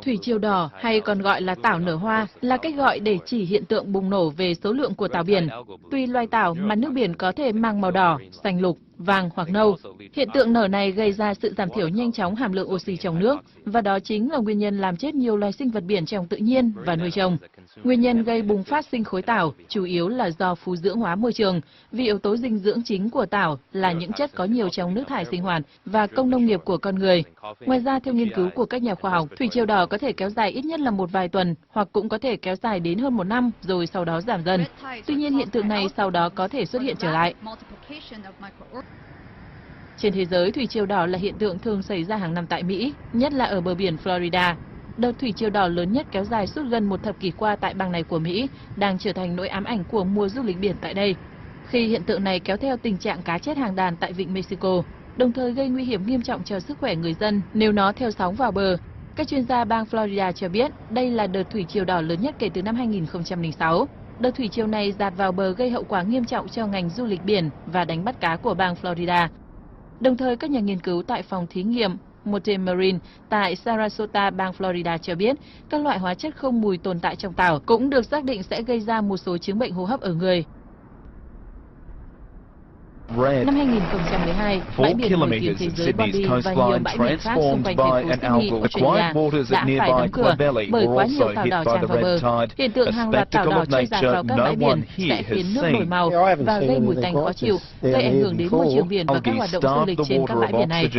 Thủy triều đỏ hay còn gọi là tảo nở hoa là cách gọi để chỉ hiện tượng bùng nổ về số lượng của tảo biển. Tùy loài tảo mà nước biển có thể mang màu đỏ, xanh lục, vàng hoặc nâu. Hiện tượng nở này gây ra sự giảm thiểu nhanh chóng hàm lượng oxy trong nước, và đó chính là nguyên nhân làm chết nhiều loài sinh vật biển trong tự nhiên và nuôi trồng. Nguyên nhân gây bùng phát sinh khối tảo chủ yếu là do phú dưỡng hóa môi trường, vì yếu tố dinh dưỡng chính của tảo là những chất có nhiều trong nước thải sinh hoạt và công nông nghiệp của con người. Ngoài ra, theo nghiên cứu của các nhà khoa học, thủy triều đỏ có thể kéo dài ít nhất là một vài tuần, hoặc cũng có thể kéo dài đến hơn một năm rồi sau đó giảm dần. Tuy nhiên, hiện tượng này sau đó có thể xuất hiện trở lại. Trên thế giới, thủy triều đỏ là hiện tượng thường xảy ra hàng năm tại Mỹ, nhất là ở bờ biển Florida. Đợt thủy triều đỏ lớn nhất kéo dài suốt gần một thập kỷ qua tại bang này của Mỹ đang trở thành nỗi ám ảnh của mùa du lịch biển tại đây, khi hiện tượng này kéo theo tình trạng cá chết hàng đàn tại vịnh Mexico, đồng thời gây nguy hiểm nghiêm trọng cho sức khỏe người dân nếu nó theo sóng vào bờ. Các chuyên gia bang Florida cho biết đây là đợt thủy triều đỏ lớn nhất kể từ năm 2006. Đợt thủy triều này dạt vào bờ gây hậu quả nghiêm trọng cho ngành du lịch biển và đánh bắt cá của bang Florida. Đồng thời, các nhà nghiên cứu tại phòng thí nghiệm Marine tại Sarasota, bang Florida cho biết các loại hóa chất không mùi tồn tại trong tảo cũng được xác định sẽ gây ra một số chứng bệnh hô hấp ở người. Năm 2012, bãi biển nổi tiếng thế giới Bondi và nhiều bãi biển khác xung quanh thành phố Sydney, Australia đã phải đóng cửa bởi quá nhiều tảo đỏ tràn vào bờ. Hiện tượng hàng loạt tảo đỏ trôi dạt vào các bãi biển sẽ khiến nước đổi màu và gây mùi tanh khó chịu, gây ảnh hưởng đến môi trường biển và các hoạt động du lịch trên các bãi biển này.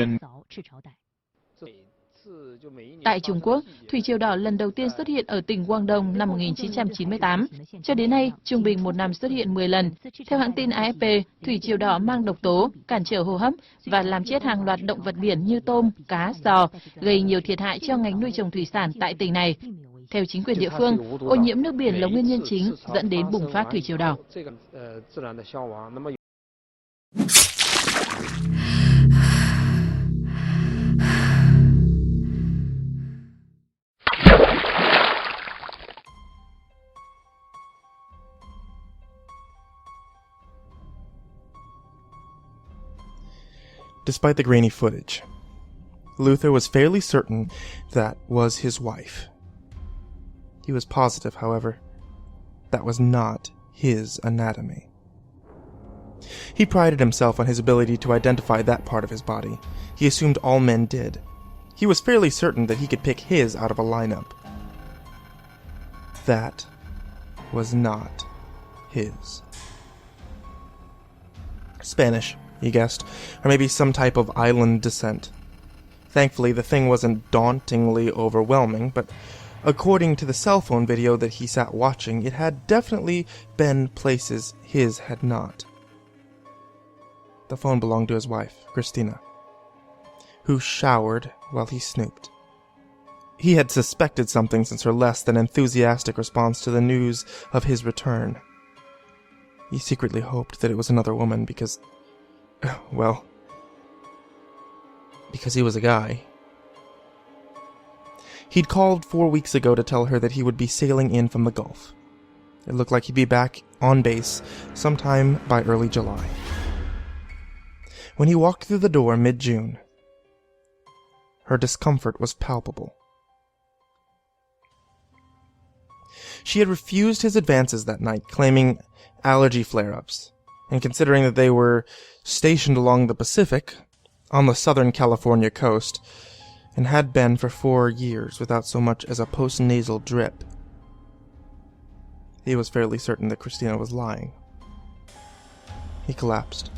Tại Trung Quốc, thủy triều đỏ lần đầu tiên xuất hiện ở tỉnh Guangdong năm 1998. Cho đến nay, trung bình một năm xuất hiện 10 lần. Theo hãng tin AFP, thủy triều đỏ mang độc tố, cản trở hô hấp và làm chết hàng loạt động vật biển như tôm, cá, giò, gây nhiều thiệt hại cho ngành nuôi trồng thủy sản tại tỉnh này. Theo chính quyền địa phương, ô nhiễm nước biển là nguyên nhân chính dẫn đến bùng phát thủy triều đỏ. Despite the grainy footage, Luther was fairly certain that was his wife. He was positive, however, that was not his anatomy. He prided himself on his ability to identify that part of his body. He assumed all men did. He was fairly certain that he could pick his out of a lineup. That was not his. Spanish, he guessed, or maybe some type of island descent. Thankfully, the thing wasn't dauntingly overwhelming, but according to the cell phone video that he sat watching, it had definitely been places his had not. The phone belonged to his wife, Christina, who showered while he snooped. He had suspected something since her less than enthusiastic response to the news of his return. He secretly hoped that it was another woman because, well, because he was a guy. He'd called 4 weeks ago to tell her that he would be sailing in from the Gulf. It looked like he'd be back on base sometime by early July. When he walked through the door mid-June, her discomfort was palpable. She had refused his advances that night, claiming allergy flare-ups, and considering that they were stationed along the Pacific, on the southern California coast, and had been for 4 years without so much as a post-nasal drip, he was fairly certain that Christina was lying. He collapsed,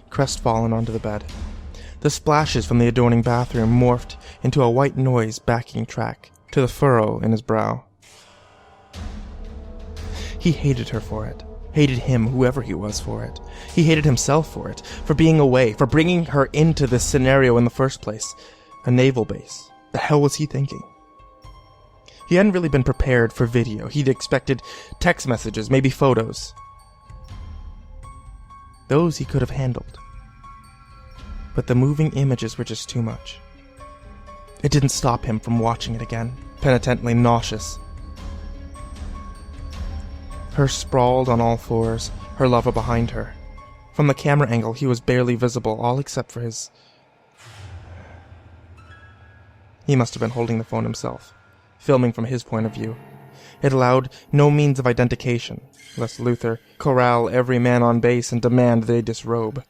crestfallen onto the bed. The splashes from the adjoining bathroom morphed into a white noise backing track to the furrow in his brow. He hated her for it. Hated him, whoever he was, for it. He hated himself for it, for being away, for bringing her into this scenario in the first place. A naval base. The hell was he thinking? He hadn't really been prepared for video. He'd expected text messages, maybe photos. Those he could have handled. But the moving images were just too much. It didn't stop him from watching it again, penitently nauseous. Her sprawled on all fours, her lover behind her. From the camera angle, he was barely visible, all except for his He must have been holding the phone himself, filming from his point of view. It allowed no means of identification, lest Luther corral every man on base and demand they disrobe.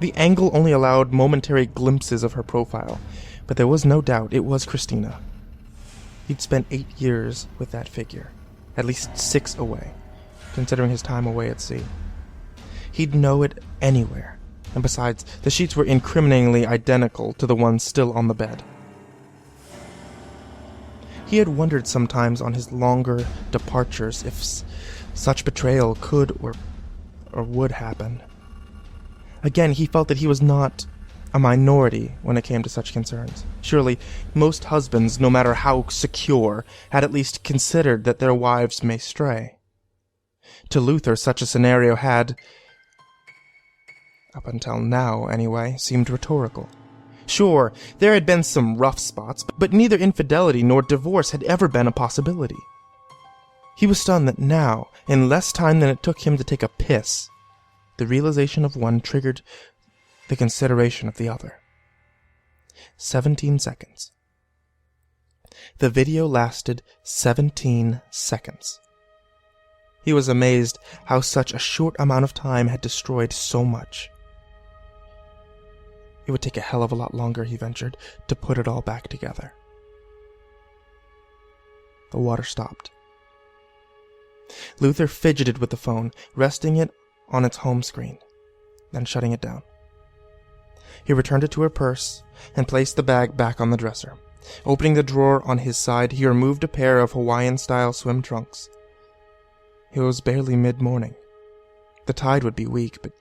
The angle only allowed momentary glimpses of her profile, but there was no doubt it was Christina. He'd spent 8 years with that figure, at least 6 away, considering his time away at sea. He'd know it anywhere, and besides, the sheets were incriminatingly identical to the ones still on the bed. He had wondered sometimes on his longer departures if such betrayal could or would happen. Again, he felt that he was not a minority when it came to such concerns. Surely, most husbands, no matter how secure, had at least considered that their wives may stray. To Luther, such a scenario had, up until now anyway, seemed rhetorical. Sure, there had been some rough spots, but neither infidelity nor divorce had ever been a possibility. He was stunned that now, in less time than it took him to take a piss, the realization of one triggered the consideration of the other. 17 seconds. The video lasted 17 seconds. He was amazed how such a short amount of time had destroyed so much. It would take a hell of a lot longer, he ventured, to put it all back together. The water stopped. Luther fidgeted with the phone, resting it on its home screen, then shutting it down. He returned it to her purse and placed the bag back on the dresser. Opening the drawer on his side, he removed a pair of Hawaiian-style swim trunks. It was barely mid-morning. The tide would be weak, but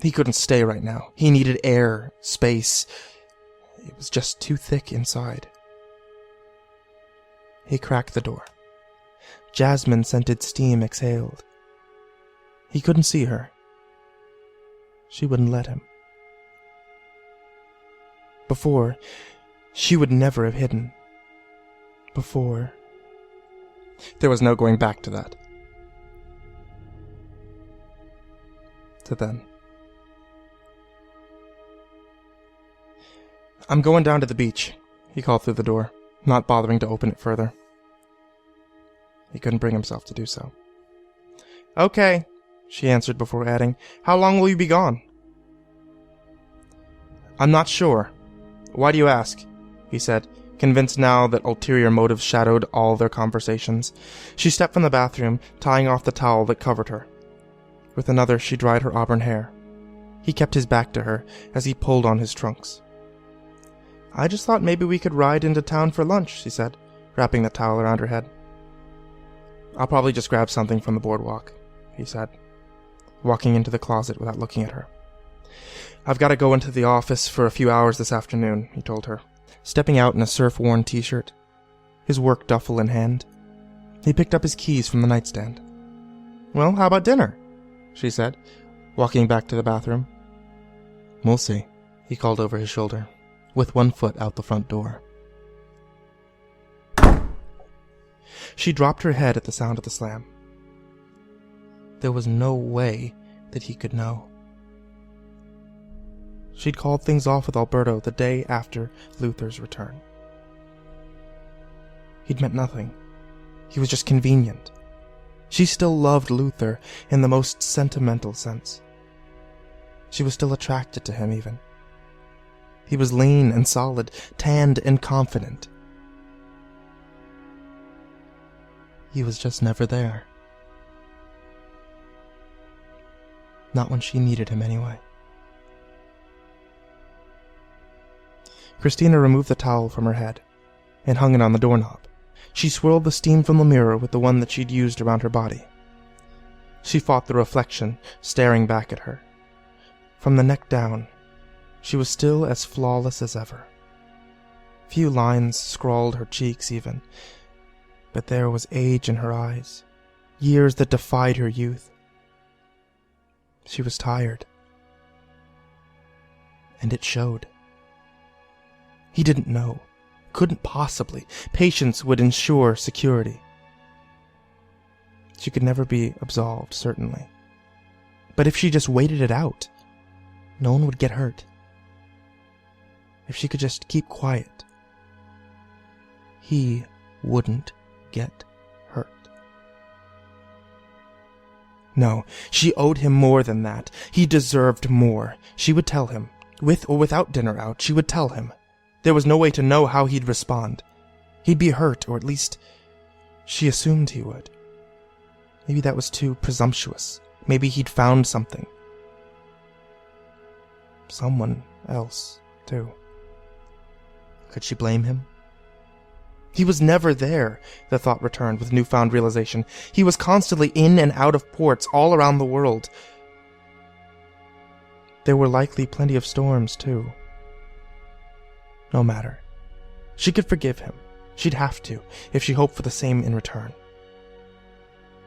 he couldn't stay right now. He needed air, space. It was just too thick inside. He cracked the door. Jasmine-scented steam exhaled. He couldn't see her. She wouldn't let him. Before, she would never have hidden. Before, there was no going back to that. To then. "I'm going down to the beach," he called through the door, not bothering to open it further. He couldn't bring himself to do so. "Okay," she answered before adding, "How long will you be gone?" "I'm not sure. Why do you ask?" he said, convinced now that ulterior motives shadowed all their conversations. She stepped from the bathroom, tying off the towel that covered her. With another, she dried her auburn hair. He kept his back to her as he pulled on his trunks. "I just thought maybe we could ride into town for lunch," she said, wrapping the towel around her head. "I'll probably just grab something from the boardwalk," he said, walking into the closet without looking at her. "I've got to go into the office for a few hours this afternoon," he told her, stepping out in a surf-worn t-shirt, his work duffel in hand. He picked up his keys from the nightstand. "Well, how about dinner?" she said, walking back to the bathroom. "We'll see," he called over his shoulder, with one foot out the front door. She dropped her head at the sound of the slam. There was no way that he could know. She'd called things off with Alberto the day after Luther's return. He'd meant nothing. He was just convenient. She still loved Luther in the most sentimental sense. She was still attracted to him, even. He was lean and solid, tanned and confident. He was just never there. Not when she needed him anyway. Christina removed the towel from her head and hung it on the doorknob. She swirled the steam from the mirror with the one that she'd used around her body. She fought the reflection, staring back at her. From the neck down, she was still as flawless as ever. Few lines scrawled her cheeks even, but there was age in her eyes, years that defied her youth. She was tired, and it showed. He didn't know, couldn't possibly. Patience would ensure security. She could never be absolved, certainly. But if she just waited it out, no one would get hurt. if she could just keep quiet, he wouldn't get hurt. No, she owed him more than that. He deserved more. She would tell him. With or without dinner out, she would tell him. There was no way to know how he'd respond. He'd be hurt, or at least she assumed he would. Maybe that was too presumptuous. Maybe he'd found something. Someone else, too. Could she blame him? He was never there, the thought returned with newfound realization. He was constantly in and out of ports all around the world. There were likely plenty of storms, too. No matter. She could forgive him. She'd have to, if she hoped for the same in return.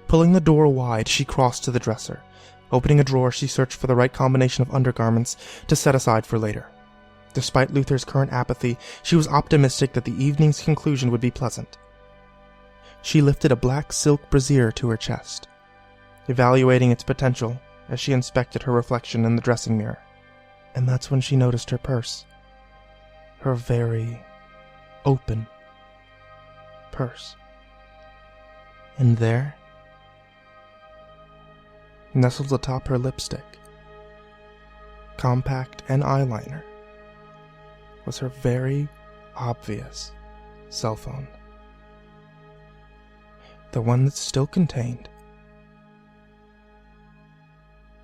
Pulling the door wide, she crossed to the dresser. Opening a drawer, she searched for the right combination of undergarments to set aside for later. Despite Luther's current apathy, she was optimistic that the evening's conclusion would be pleasant. She lifted a black silk brassiere to her chest, evaluating its potential as she inspected her reflection in the dressing mirror. And that's when she noticed her purse. Her very open purse. And there, nestled atop her lipstick, compact and eyeliner, was her very obvious cell phone. The one that still contained.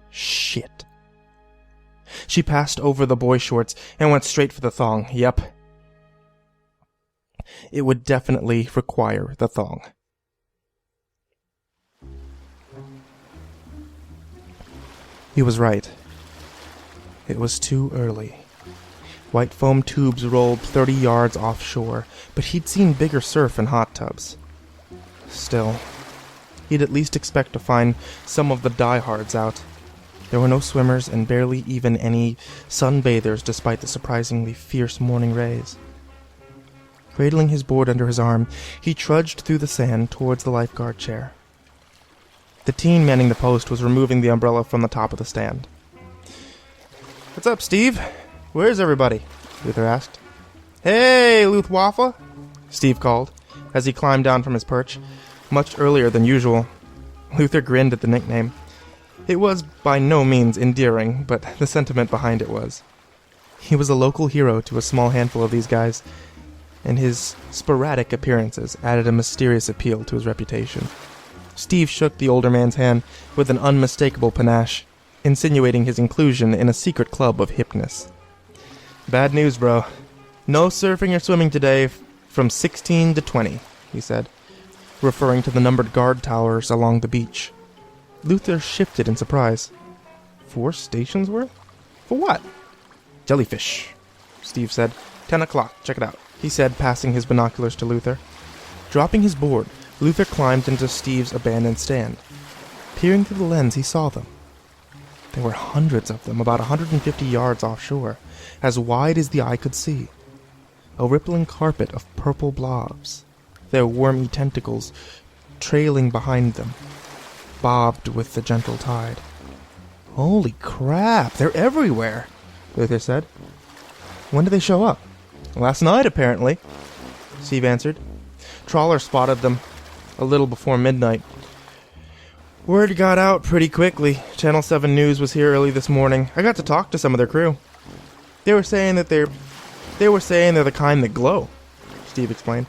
Shit. She passed over the boy shorts and went straight for the thong. Yep. It would definitely require the thong. He was right. It was too early. White foam tubes rolled 30 yards offshore, but he'd seen bigger surf and hot tubs. Still, he'd at least expect to find some of the diehards out. There were no swimmers and barely even any sunbathers despite the surprisingly fierce morning rays. Cradling his board under his arm, he trudged through the sand towards the lifeguard chair. The teen manning the post was removing the umbrella from the top of the stand. "What's up, Steve? Where's everybody?" Luther asked. "Hey, Luthwaffe," Steve called, as he climbed down from his perch, much earlier than usual. Luther grinned at the nickname. It was by no means endearing, but the sentiment behind it was. He was a local hero to a small handful of these guys, and his sporadic appearances added a mysterious appeal to his reputation. Steve shook the older man's hand with an unmistakable panache, insinuating his inclusion in a secret club of hipness. "Bad news, bro. No surfing or swimming today from 16 to 20, he said, referring to the numbered guard towers along the beach. Luther shifted in surprise. 4 stations worth? For what? "Jellyfish," Steve said. 10 o'clock, check it out, he said, passing his binoculars to Luther. Dropping his board, Luther climbed into Steve's abandoned stand. Peering through the lens, he saw them. There were hundreds of them, about 150 yards offshore, as wide as the eye could see. A rippling carpet of purple blobs, their wormy tentacles trailing behind them, bobbed with the gentle tide. "Holy crap, they're everywhere," Luther said. "When did they show up?" "Last night, apparently," Steve answered. "Trawler spotted them a little before midnight. Word got out pretty quickly. Channel 7 News was here early this morning. I got to talk to some of their crew. They were saying they're the kind that glow," Steve explained.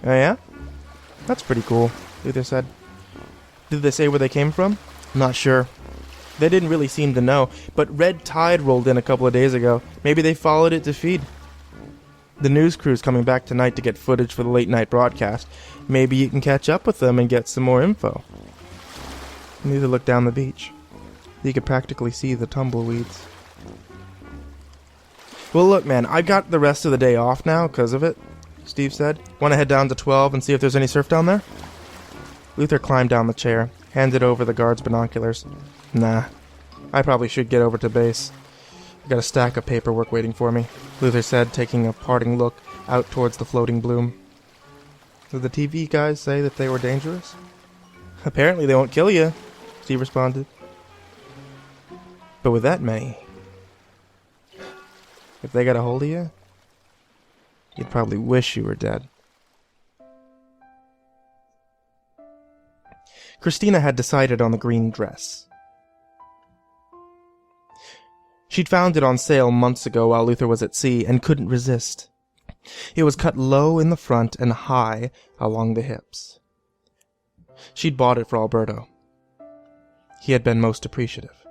"Oh yeah? That's pretty cool," Luther said. "Did they say where they came from?" "Not sure. They didn't really seem to know, but red tide rolled in a couple of days ago. Maybe they followed it to feed. The news crew's coming back tonight to get footage for the late night broadcast. Maybe you can catch up with them and get some more info." Luther looked down the beach. He could practically see the tumbleweeds. "Well, look, man, I got the rest of the day off now because of it," Steve said. "Want to head down to 12 and see if there's any surf down there?" Luther climbed down the chair, handed over the guard's binoculars. "Nah, I probably should get over to base. I got a stack of paperwork waiting for me," Luther said, taking a parting look out towards the floating bloom. "Did the TV guys say that they were dangerous?" "Apparently they won't kill you," Steve responded. "But with that many, if they got a hold of you, You'd probably wish you were dead. Christina had decided on the green dress. She'd found it on sale months ago while Luther was at sea and couldn't resist. It was cut low in the front and high along the hips. She'd bought it for Alberto. He had been most appreciative.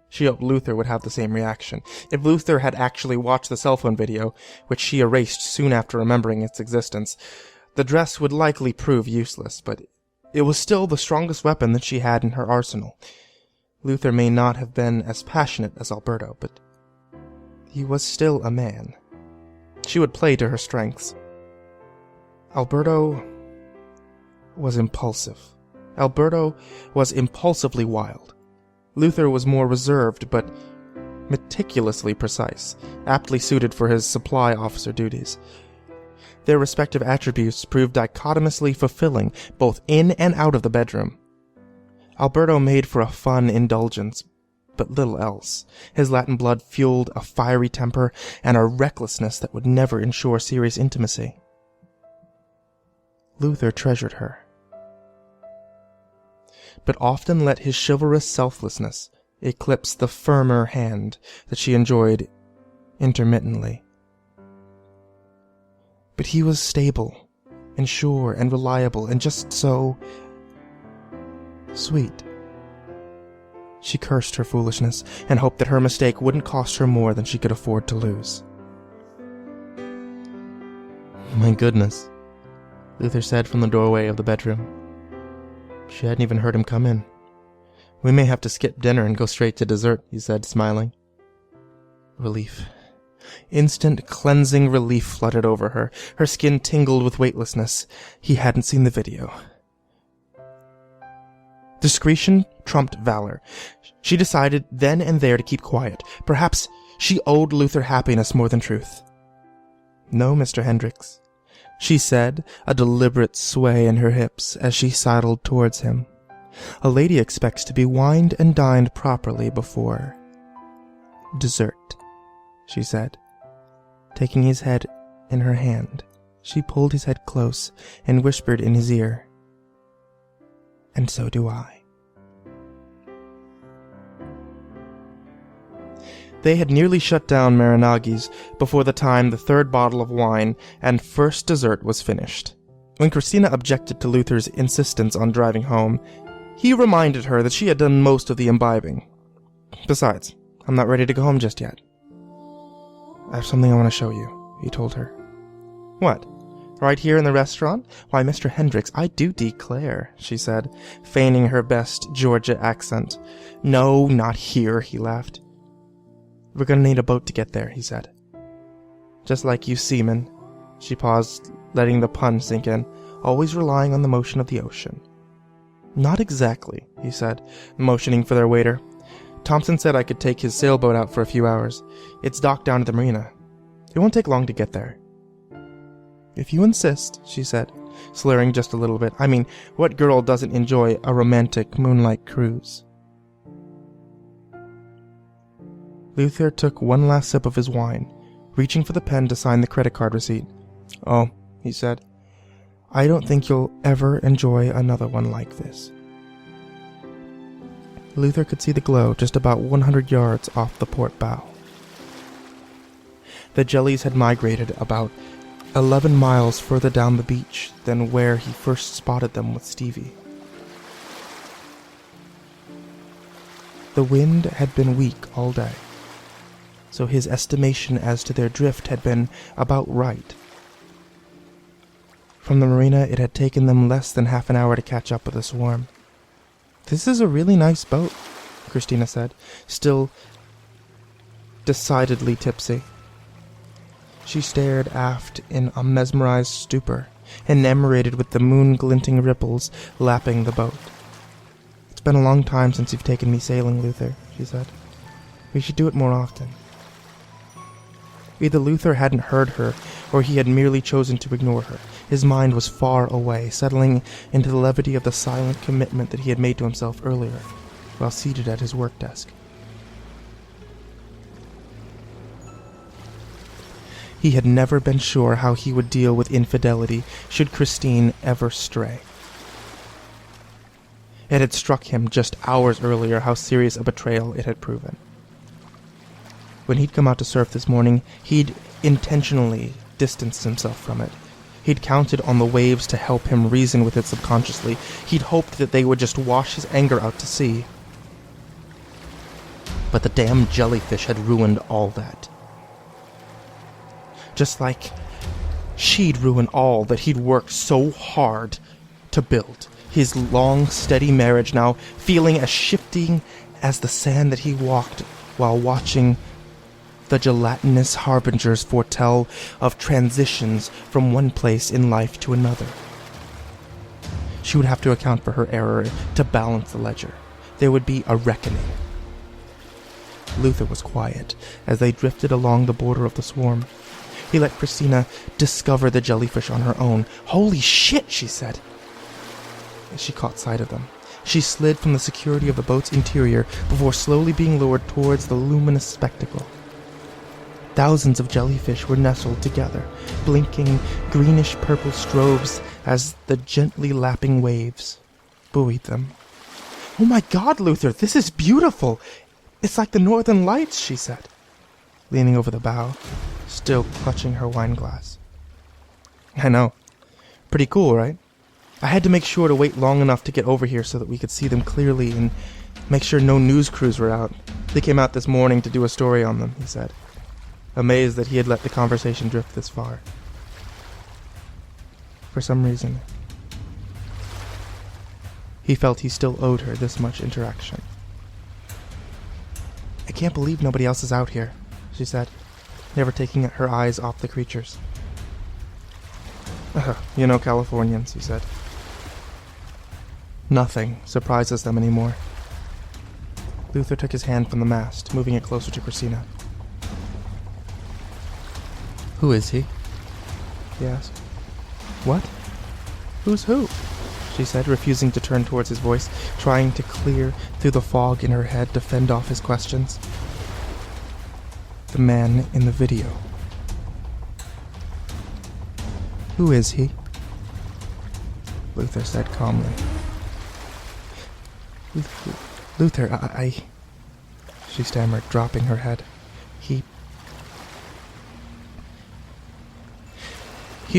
She hoped Luther would have the same reaction. If Luther had actually watched the cell phone video, which she erased soon after remembering its existence, the dress would likely prove useless, but it was still the strongest weapon that she had in her arsenal. Luther may not have been as passionate as Alberto, but he was still a man. She would play to her strengths. Alberto was impulsive. Alberto was impulsively wild. Luther was more reserved, but meticulously precise, aptly suited for his supply officer duties. Their respective attributes proved dichotomously fulfilling, both in and out of the bedroom. Alberto made for a fun indulgence, but little else. His Latin blood fueled a fiery temper and a recklessness that would never ensure serious intimacy. Luther treasured her, but often let his chivalrous selflessness eclipse the firmer hand that she enjoyed intermittently. But he was stable and sure and reliable and just so sweet. She cursed her foolishness and hoped that her mistake wouldn't cost her more than she could afford to lose. "My goodness," Luther said from the doorway of the bedroom. She hadn't even heard him come in. "We may have to skip dinner and go straight to dessert," he said, smiling. Relief. Instant cleansing relief flooded over her. Her skin tingled with weightlessness. He hadn't seen the video. Discretion trumped valor. She decided then and there to keep quiet. Perhaps she owed Luther happiness more than truth. "No, Mr. Hendricks," she said, a deliberate sway in her hips as she sidled towards him. "A lady expects to be wined and dined properly before dessert," she said. Taking his head in her hand, she pulled his head close and whispered in his ear, "And so do I." They had nearly shut down Marinagi's before the time the third bottle of wine and first dessert was finished. When Christina objected to Luther's insistence on driving home, he reminded her that she had done most of the imbibing. "Besides, I'm not ready to go home just yet." "I have something I want to show you," he told her. "What? Right here in the restaurant? Why, Mr. Hendricks, I do declare," she said, feigning her best Georgia accent. "No, not here," he laughed. "We're going to need a boat to get there," he said. "Just like you seamen." She paused, letting the pun sink in, "always relying on the motion of the ocean." "Not exactly," he said, motioning for their waiter. "Thompson said I could take his sailboat out for a few hours. It's docked down at the marina. It won't take long to get there." "If you insist," she said, slurring just a little bit. "I mean, what girl doesn't enjoy a romantic moonlight cruise?" Luther took one last sip of his wine, reaching for the pen to sign the credit card receipt. "Oh," he said, "I don't think you'll ever enjoy another one like this." Luther could see the glow just about 100 yards off the port bow. The jellies had migrated about 11 miles further down the beach than where he first spotted them with Stevie. The wind had been weak all day, so his estimation as to their drift had been about right. From the marina, it had taken them less than half an hour to catch up with the swarm. "This is a really nice boat," Christina said, still decidedly tipsy. She stared aft in a mesmerized stupor, enamored with the moon-glinting ripples lapping the boat. "It's been a long time since you've taken me sailing, Luther," she said. "We should do it more often." Either Luther hadn't heard her, or he had merely chosen to ignore her. His mind was far away, settling into the levity of the silent commitment that he had made to himself earlier, while seated at his work desk. He had never been sure how he would deal with infidelity should Christine ever stray. It had struck him just hours earlier how serious a betrayal it had proven. When he'd come out to surf this morning, he'd intentionally distanced himself from it. He'd counted on the waves to help him reason with it subconsciously. He'd hoped that they would just wash his anger out to sea. But the damn jellyfish had ruined all that. Just like she'd ruined all that he'd worked so hard to build. His long, steady marriage now feeling as shifting as the sand that he walked while watching the gelatinous harbingers foretell of transitions from one place in life to another. She would have to account for her error to balance the ledger. There would be a reckoning. Luther was quiet as they drifted along the border of the swarm. He let Christina discover the jellyfish on her own. "Holy shit," she said. As she caught sight of them, she slid from the security of the boat's interior before slowly being lured towards the luminous spectacle. Thousands of jellyfish were nestled together, blinking greenish-purple strobes as the gently lapping waves buoyed them. "Oh my God, Luther, this is beautiful! It's like the Northern Lights," she said, leaning over the bow, still clutching her wine glass. "I know. Pretty cool, right? I had to make sure to wait long enough to get over here so that we could see them clearly and make sure no news crews were out. They came out this morning to do a story on them," he said, amazed that he had let the conversation drift this far. For some reason, he felt he still owed her this much interaction. "I can't believe nobody else is out here," she said, never taking her eyes off the creatures. You know Californians," he said. Nothing surprises them anymore. Luther took his hand from the mast, moving it closer to Christina. "Who is he?" he asked. "What? Who's who?" she said, refusing to turn towards his voice, trying to clear through the fog in her head to fend off his questions. "The man in the video." "Who is he?" Luther said calmly. Luther, I... she stammered, dropping her head. He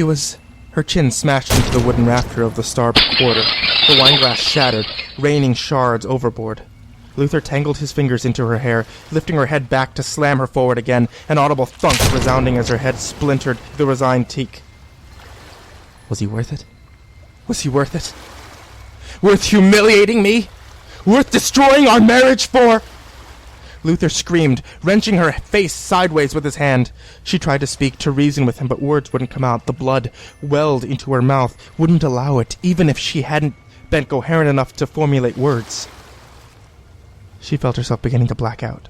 was... Her chin smashed into the wooden rafter of the starboard quarter. The wineglass shattered, raining shards overboard. Luther tangled his fingers into her hair, lifting her head back to slam her forward again, an audible thunk resounding as her head splintered the resigned teak. Was he worth it? Was he worth it? Worth humiliating me? Worth destroying our marriage for? Luther screamed, wrenching her face sideways with his hand. She tried to speak, to reason with him, but words wouldn't come out. The blood welled into her mouth, wouldn't allow it, even if she hadn't been coherent enough to formulate words. She felt herself beginning to black out.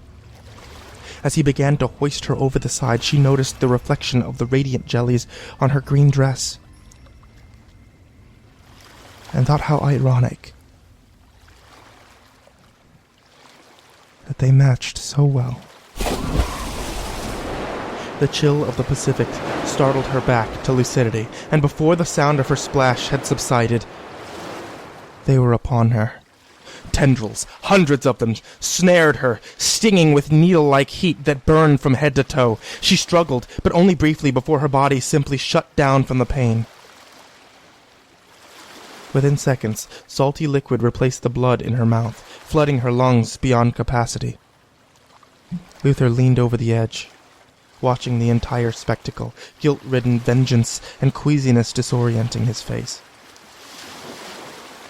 As he began to hoist her over the side, she noticed the reflection of the radiant jellies on her green dress, and thought how ironic that they matched so well. The chill of the Pacific startled her back to lucidity, and before the sound of her splash had subsided, they were upon her. Tendrils, hundreds of them, snared her, stinging with needle-like heat that burned from head to toe. She struggled, but only briefly before her body simply shut down from the pain. Within seconds, salty liquid replaced the blood in her mouth, flooding her lungs beyond capacity. Luther leaned over the edge, watching the entire spectacle, guilt-ridden vengeance and queasiness disorienting his face.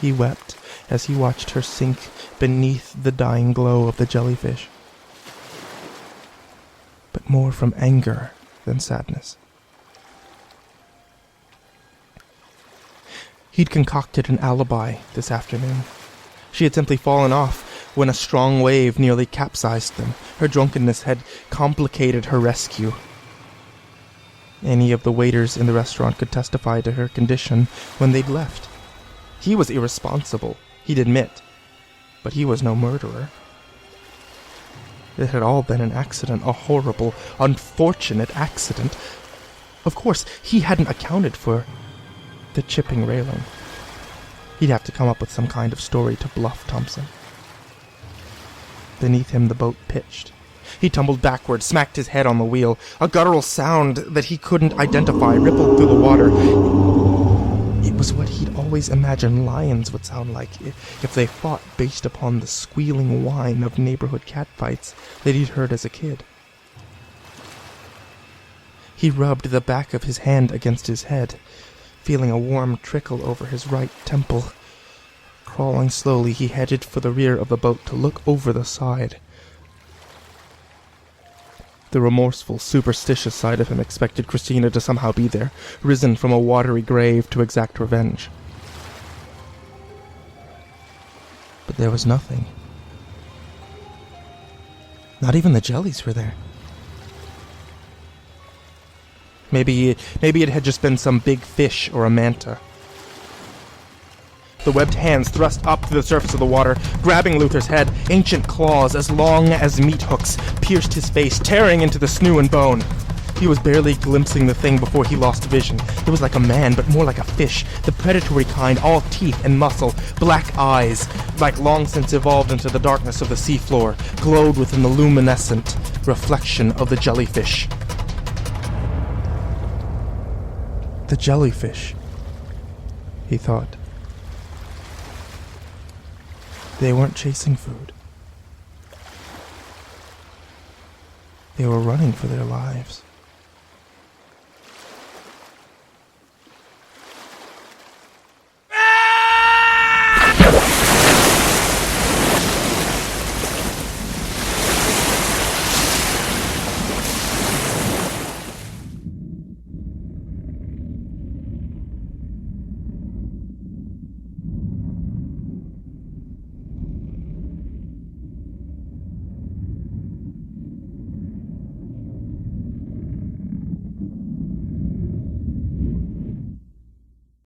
He wept as he watched her sink beneath the dying glow of the jellyfish, but more from anger than sadness. He'd concocted an alibi this afternoon. She had simply fallen off when a strong wave nearly capsized them. Her drunkenness had complicated her rescue. Any of the waiters in the restaurant could testify to her condition when they'd left. He was irresponsible, he'd admit, but he was no murderer. It had all been an accident, a horrible, unfortunate accident. Of course, he hadn't accounted for the chipping railing. He'd have to come up with some kind of story to bluff Thompson. Beneath him, the boat pitched. He tumbled backward, smacked his head on the wheel. A guttural sound that he couldn't identify rippled through the water. It was what he'd always imagined lions would sound like if they fought based upon the squealing whine of neighborhood catfights that he'd heard as a kid. He rubbed the back of his hand against his head, feeling a warm trickle over his right temple. Crawling slowly, he headed for the rear of the boat to look over the side. The remorseful, superstitious side of him expected Christina to somehow be there, risen from a watery grave to exact revenge. But there was nothing. Not even the jellies were there. Maybe it had just been some big fish or a manta. The webbed hands thrust up to the surface of the water, grabbing Luther's head. Ancient claws, as long as meat hooks, pierced his face, tearing into the sinew and bone. He was barely glimpsing the thing before he lost vision. It was like a man, but more like a fish, the predatory kind, all teeth and muscle. Black eyes, like long since evolved into the darkness of the seafloor, glowed within the luminescent reflection of the jellyfish. The jellyfish, he thought. They weren't chasing food. They were running for their lives.